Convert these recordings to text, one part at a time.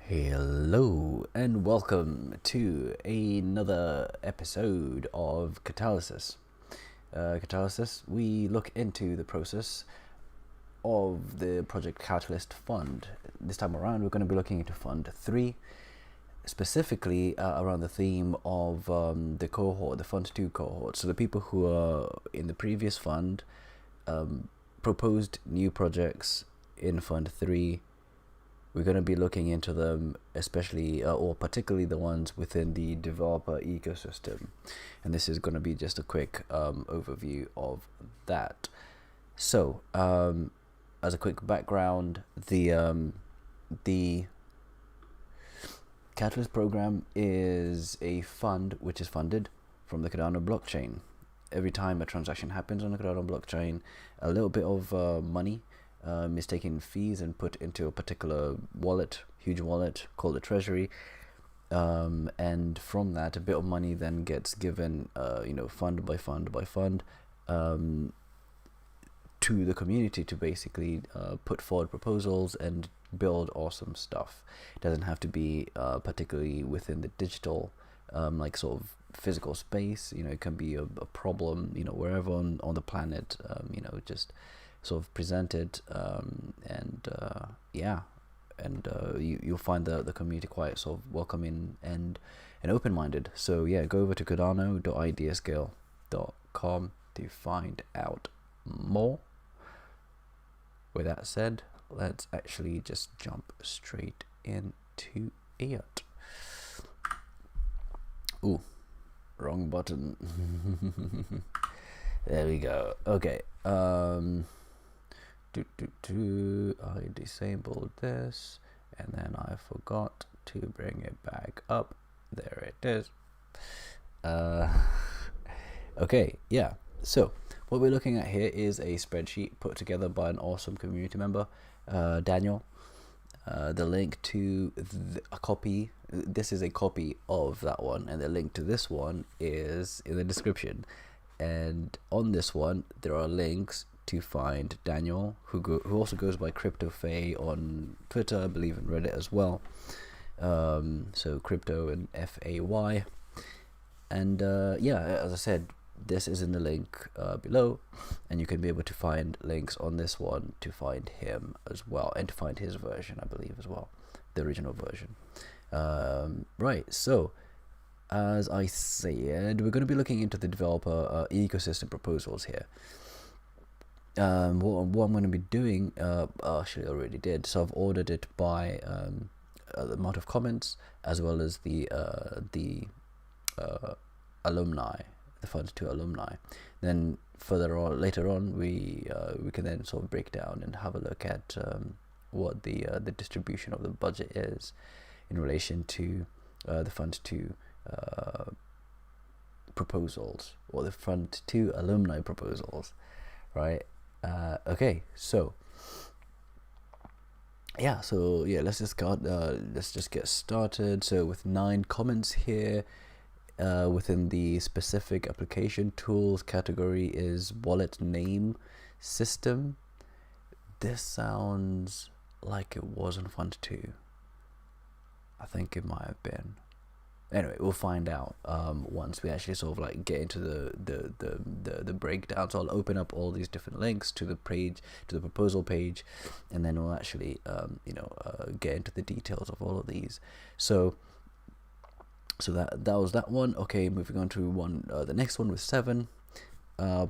Hello and welcome to another episode of Catalyst. Catalyst, we look into the process of the project Catalyst Fund. This time around, we're going to be looking into Fund 3, specifically around the theme of the cohort, the Fund 2 cohort. So the people who are in the previous fund proposed new projects in Fund 3. We're going to be looking into them, especially or particularly the ones within the developer ecosystem. And this is going to be just a quick overview of that. So, as a quick background, the Catalyst program is a fund which is funded from the Cardano blockchain. Every time a transaction happens on the Cardano blockchain, a little bit of money is taken fees and put into a particular wallet, huge wallet called a treasury, and from that a bit of money then gets given fund by fund by fund to the community to basically put forward proposals and build awesome stuff. It doesn't have to be particularly within the digital like sort of physical space. It can be a problem wherever on the planet, just sort of presented, you'll find the community quite sort of welcoming and open-minded. So yeah, go over to cardano.idscale.com to find out more. With that said, let's actually just jump straight into it. Ooh, wrong button. There we go. Okay. I disabled this and then I forgot to bring it back up. There it is. Okay, yeah. So what we're looking at here is a spreadsheet put together by an awesome community member, Daniel. The link to a copy, this is a copy of that one, and the link to this one is in the description. And on this one, there are links to find Daniel, who also goes by CryptoFay on Twitter, I believe, in Reddit as well. So Crypto and FAY. And as I said, this is in the link below, and you can be able to find links on this one to find him as well, and to find his version, I believe, as well, the original version. Right, so as I said, we're going to be looking into the developer ecosystem proposals here. What I'm going to be doing, actually I already did, so I've ordered it by the amount of comments as well as the alumni, the Fund2 alumni. Then later on, we can then sort of break down and have a look at what the distribution of the budget is in relation to the Fund2 proposals, or the Fund2 alumni proposals, right? Okay, so let's just get started. So with 9 comments here, within the specific application tools category is wallet name system. This sounds like it was in Fund2. I think it might have been. Anyway, we'll find out once we actually sort of like get into the breakdown. So I'll open up all these different links to the page, to the proposal page, and then we'll actually get into the details of all of these. So that was that one. Okay, moving on to the next one with 7.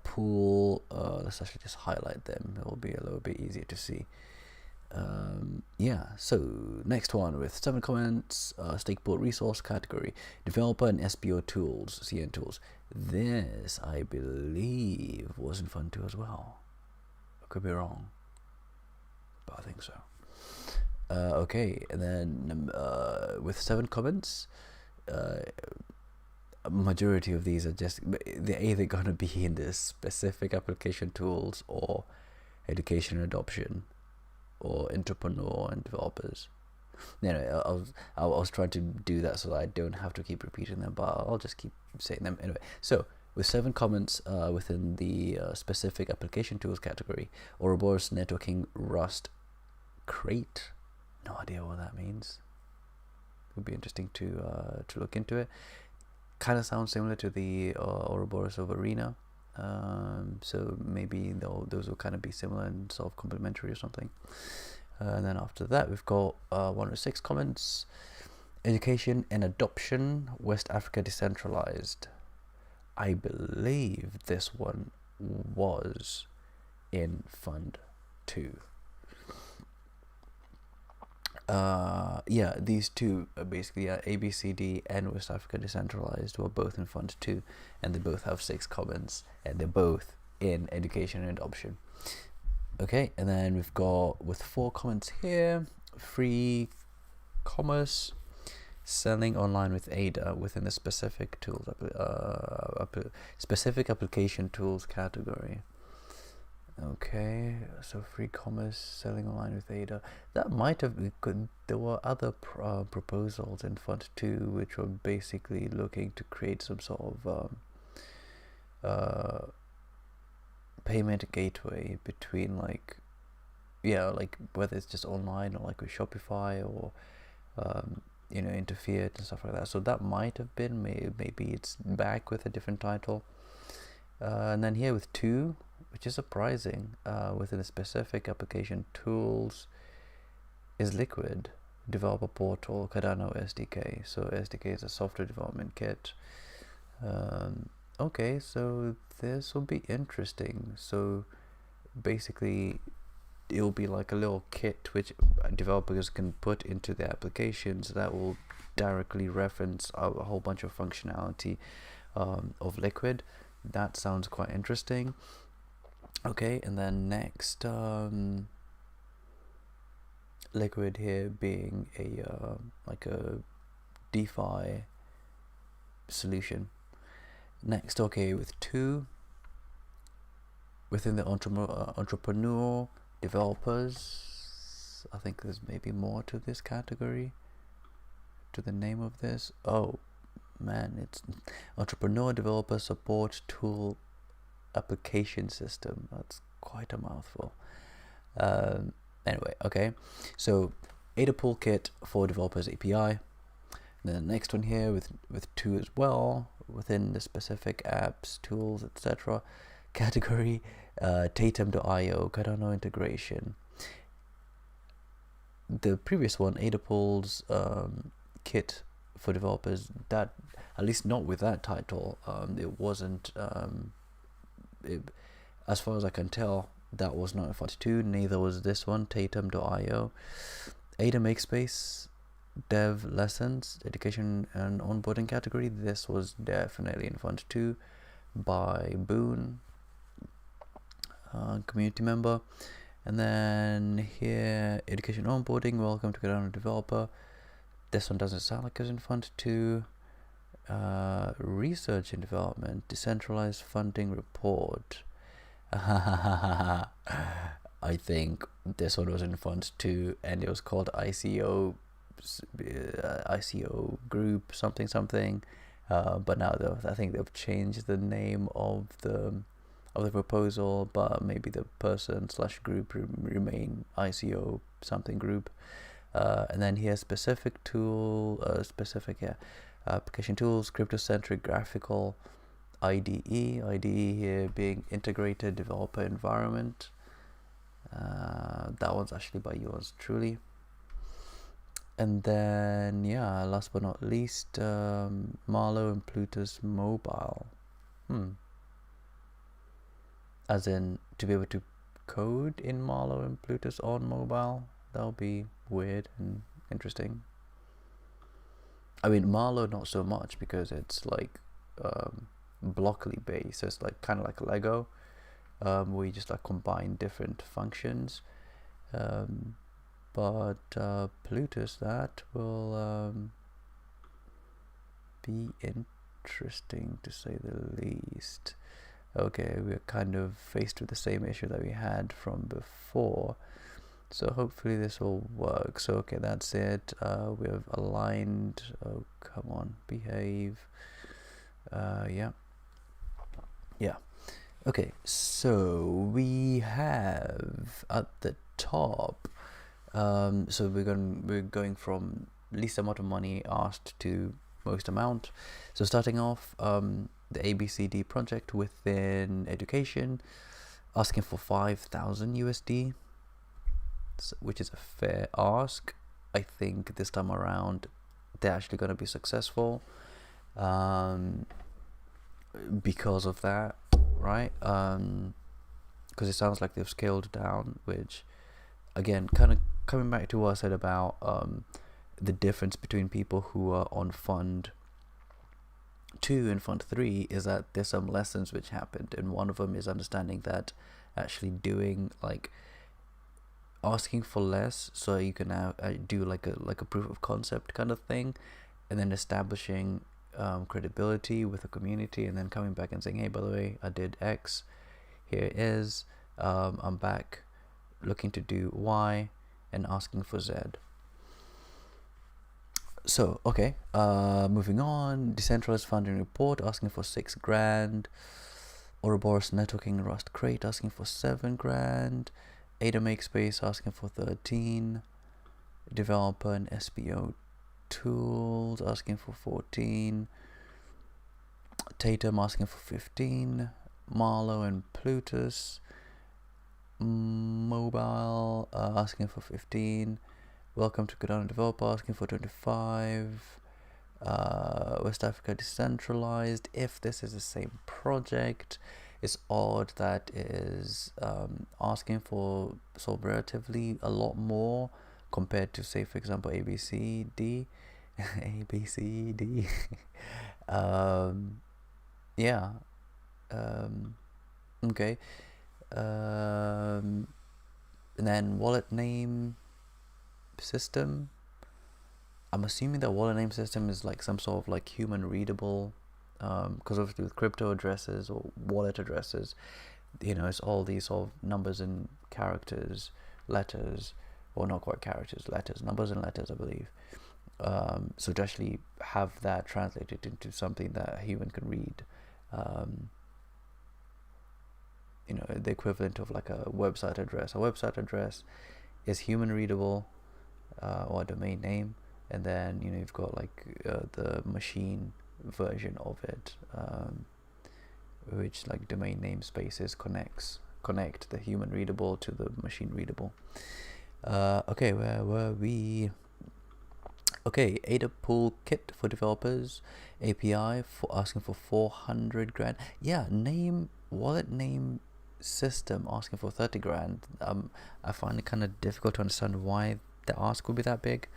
Pool. Let's actually just highlight them. It will be a little bit easier to see. So next one with 7 comments, Stakeboard resource category, developer and SBO tools, CN tools. This, I believe, was in Fund2 as well. I could be wrong, but I think so. Okay, and then with 7 comments, a majority of these are they're either going to be in this specific application tools or education and adoption, or entrepreneur and developers. I was trying to do that so that I don't have to keep repeating them, but I'll just keep saying them anyway. So with 7 comments within the specific application tools category, Ouroboros networking Rust crate. No idea what that means. would be interesting to look into it. Kind of sounds similar to the Ouroboros of Arena, so maybe those will kind of be similar and sort of complementary or something. And then after that, we've got 106 comments. Education and adoption, West Africa decentralized. I believe this one was in Fund 2. Yeah, these two basically ABCD and West Africa decentralized were both in Fund 2, and they both have 6 comments, and they're both in education and adoption. Okay, and then we've got with 4 comments here, free commerce, selling online with ADA within the specific tools, specific application tools category. Okay, so free commerce, selling online with ADA. That might have been, there were other proposals in Fund 2 which were basically looking to create some sort of payment gateway between like whether it's just online or like with Shopify or into fiat and stuff like that. So that might have been, maybe it's back with a different title. And then here with 2, which is surprising, within the specific application tools is Liquid, Developer Portal, Cardano SDK. So SDK is a software development kit. Okay, so this will be interesting. So basically it will be like a little kit which developers can put into their applications that will directly reference a whole bunch of functionality of Liquid. That sounds quite interesting. Okay, and then next, Liquid here being a like a DeFi solution. Next, okay, with 2, within the entrepreneur developers, I think there's maybe more to this category, to the name of this. Oh man, it's entrepreneur developer support tool application system. That's quite a mouthful. Anyway, okay, so ADA Pool Kit for Developers API. And then the next one here with 2 as well, within the specific apps, tools, etc. category, Tatum.io, Cardano integration. The previous one, ADA Pool's kit for developers, that, at least not with that title, it wasn't, as far as I can tell, that was not in 42, neither was this one, Tatum.io. ADA Makespace Dev Lessons, Education and Onboarding category, this was definitely in Fund 2 by Boone, community member. And then here, Education Onboarding, welcome to Cardano Developer. This one doesn't sound like it's in Fund 2. Research and Development, Decentralized Funding Report. I think this one was in Fund 2 and it was called ICO group something, but now I think they've changed the name of the proposal, but maybe the person / group remain ICO something group. And then here specific tool, application tools, crypto-centric graphical IDE here being integrated developer environment. That one's actually by yours truly. And then last but not least, Marlow and Plutus Mobile. As in to be able to code in Marlow and Plutus on mobile. That'll be weird and interesting. I mean, Marlow not so much because it's like blockly based, so it's like kind of like a Lego, where you just like combine different functions. But Plutus, that will be interesting to say the least. Okay, we're kind of faced with the same issue that we had from before, so hopefully this will work. So okay, that's it. We have aligned. Oh, come on, behave. Yeah. Okay, so we have at the top. So we're going from least amount of money asked to most amount. So starting off, the ABCD project within education, asking for 5,000 USD, which is a fair ask. I think this time around they're actually going to be successful because of that, right? Because it sounds like they've scaled down, which again, kind of coming back to what I said about the difference between people who are on fund 2 and fund 3 is that there's some lessons which happened, and one of them is understanding that actually doing like asking for less so you can now do like a proof of concept kind of thing, and then establishing credibility with the community, and then coming back and saying, hey, by the way, I did X, here it is, I'm back looking to do Y, and asking for Z. So okay, moving on, decentralized funding report asking for 6 grand, Ouroboros networking Rust crate asking for 7 grand, Ada Makespace asking for 13, developer and SPO tools asking for 14, Tatum asking for 15, Marlow and Plutus mobile asking for 15, welcome to Cardano developer asking for 25, West Africa decentralized, if this is the same project, it's odd that is asking for so relatively a lot more compared to, say, for example, ABCD. ABCD. Yeah. Okay. And then wallet name system. I'm assuming that wallet name system is like some sort of like human readable, because obviously with crypto addresses or wallet addresses, you know, it's all these sort of numbers and characters, letters, or not quite characters, letters, numbers and letters, I believe. So to actually have that translated into something that a human can read, you know, the equivalent of like a website address. A website address is human readable, or a domain name, and then, you know, you've got like the machine version of it, which like domain namespaces connect the human readable to the machine readable. Okay, where were we? Okay, Ada Pool Kit for developers, API for asking for 400 grand. Yeah, wallet name system asking for 30 grand. I find it kind of difficult to understand why the ask would be that big.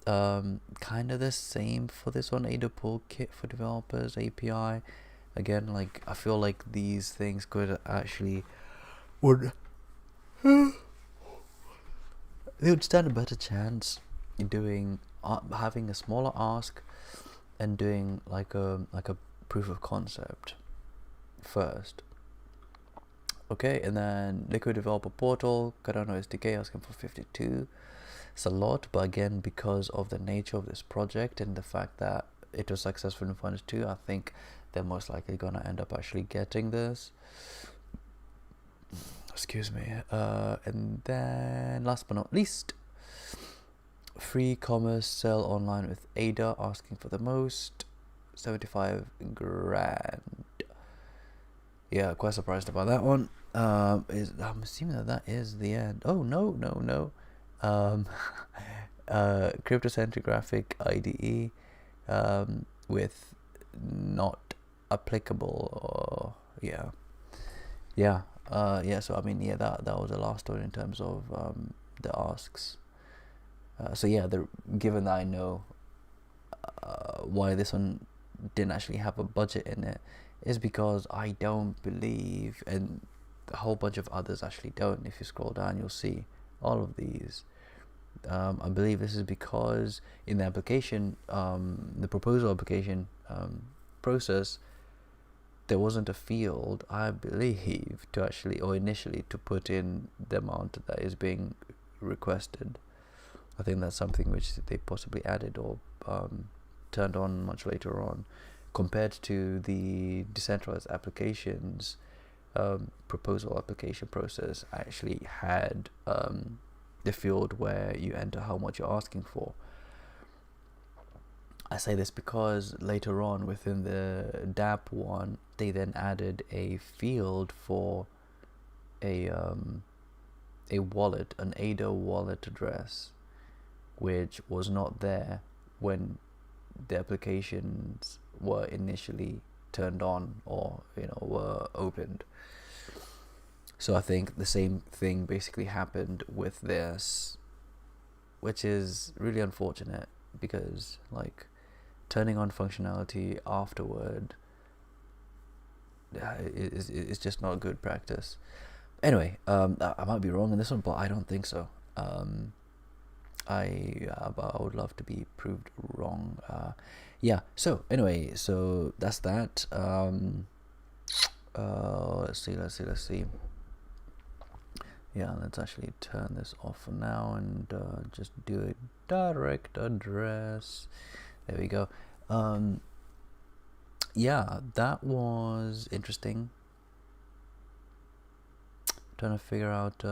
Kind of the same for this one, Ada Pool Kit for developers, API. Again, like, I feel like these things could actually they would stand a better chance in doing having a smaller ask and doing like a proof of concept first. Okay, and then Liquid Developer Portal, Cardano SDK asking for 52. It's a lot, but again, because of the nature of this project and the fact that it was successful in Fund 2, I think they're most likely gonna end up actually getting this. Excuse me. And then last but not least, free commerce sell online with Ada asking for the most, 75 grand. Yeah, quite surprised about that one. I'm assuming that is the end. Oh no. Cryptocentric graphic IDE with not applicable, or yeah. So I mean, yeah, that was the last one in terms of the asks. So yeah, given that I know why this one didn't actually have a budget in it, is because I don't believe, and a whole bunch of others actually don't. If you scroll down, you'll see all of these. I believe this is because in the application, the proposal application process, there wasn't a field, I believe, to actually, or initially, to put in the amount that is being requested. I think that's something which they possibly added or turned on much later on, compared to the decentralized applications. Proposal application process actually had the field where you enter how much you're asking for. I say this because later on within the DApp one, they then added a field for a wallet, an ADA wallet address, which was not there when the applications were initially turned on or were opened. So I think the same thing basically happened with this, which is really unfortunate, because like turning on functionality afterward is just not good practice. Anyway, I might be wrong on this one, but I don't think so. But I would love to be proved wrong. Yeah. So anyway, so that's that. Let's see. Yeah, let's actually turn this off for now and just do a direct address. There we go. Yeah, that was interesting. Trying to figure out.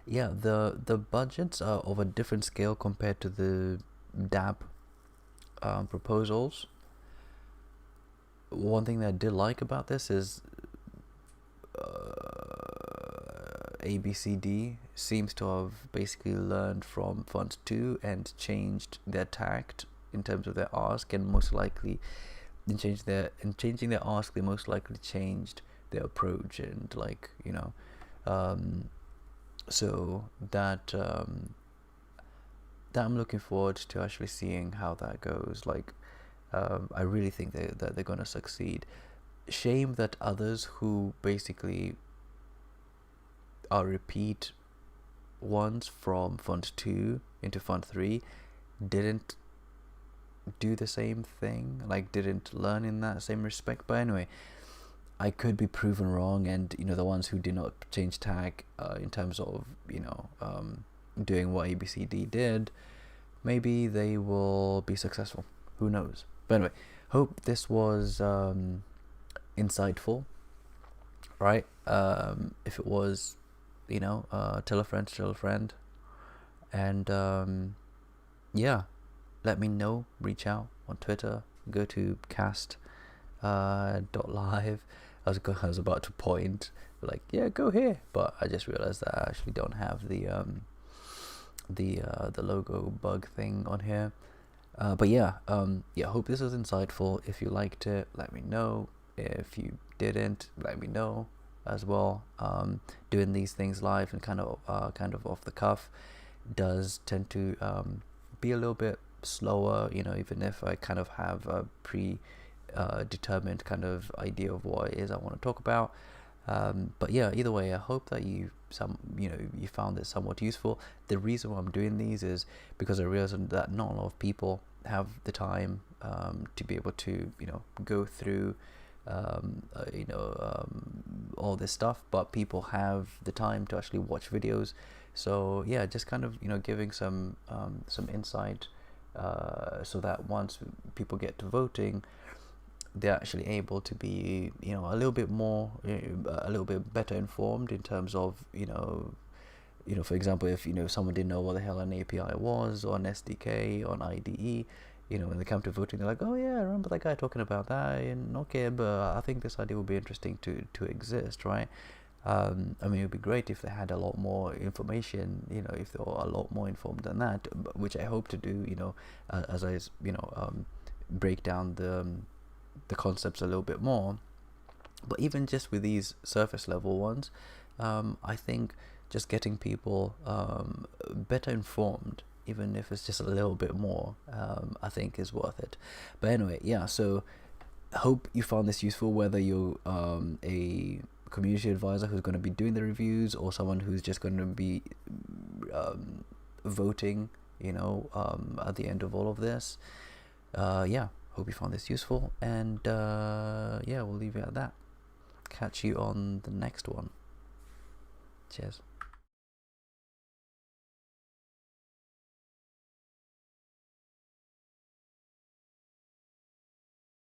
Yeah, the budgets are of a different scale compared to the DApp proposals. One thing that I did like about this is ABCD seems to have basically learned from fund2 and changed their tact in terms of their ask, and most likely in changing their ask, they most likely changed their approach, and so that I'm looking forward to actually seeing how that goes. I really think that they're going to succeed. Shame that others who basically are repeat ones from fund2 into fund3 didn't do the same thing, didn't learn in that same respect. But anyway, I could be proven wrong, and the ones who did not change tag in terms of doing what ABCD did, maybe they will be successful. Who knows? But anyway, hope this was insightful, right? If it was, tell a friend, and yeah, let me know. Reach out on Twitter. Go to cast.live. I was about to point, yeah, go here, but I just realized that I actually don't have the logo bug thing on here. But yeah, hope this was insightful. If you liked it, let me know. If you didn't, let me know as well. Doing these things live and kind of off the cuff does tend to be a little bit slower, even if I kind of have a determined kind of idea of what it is I want to talk about. But yeah, either way, I hope that you found this somewhat useful. The reason why I'm doing these is because I realized that not a lot of people have the time to be able to go through all this stuff, but people have the time to actually watch videos. So yeah, just kind of giving some insight, so that once people get to voting, they're actually able to be a little bit better informed in terms of for example, if someone didn't know what the hell an API was, or an SDK, or an IDE, when they come to voting, they're like, oh yeah, I remember that guy talking about that, and okay, but I think this idea would be interesting to exist, right? I mean, it would be great if they had a lot more information, if they were a lot more informed than that, which I hope to do, as I break down the concepts a little bit more. But even just with these surface level ones, I think just getting people better informed, even if it's just a little bit more, I think is worth it. But anyway, yeah, so I hope you found this useful, whether you're a community advisor who's going to be doing the reviews, or someone who's just going to be voting at the end of all of this. Yeah, hope you found this useful, and yeah, we'll leave it at that. Catch you on the next one. Cheers.